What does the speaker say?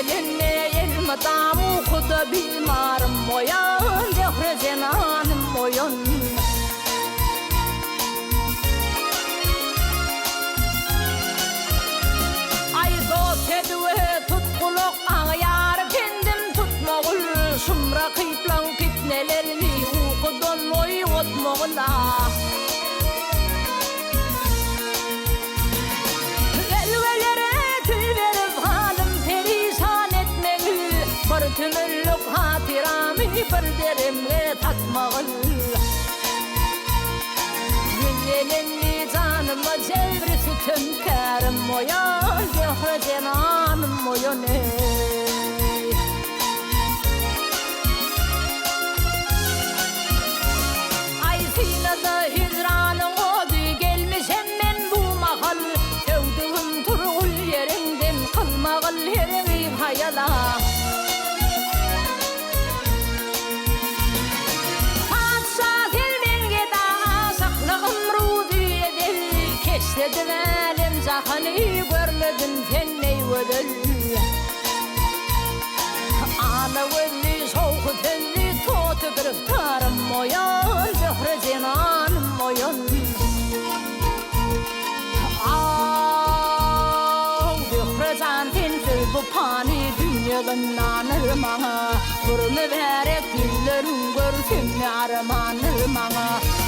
Gelinne elma damu kuda bilmarım moyan Zehre zenanım moyan Ay dost edve tutkuluk ağyar kendim tutmağıl Şumra kıyplan fitnelerli ukudan oy otmağıla Bir tümüllük hatirami bir derimle takmağıl Güllenli canıma cevri sütüm kârım moyan Zehre cenanım moyan Ay sinada hicranın odu gelmişem men bu mahal Sevduğum turul yerinden kılmağıl herimi hayala Dedim elim zahani görmedim fenni ödül Ana velli soğuk telli totu kırıktarım moyan Zehre zenanım moyan Zehre zantin bu pani dünyadan nanır bana Burnu verek güllerin görsün armanır bana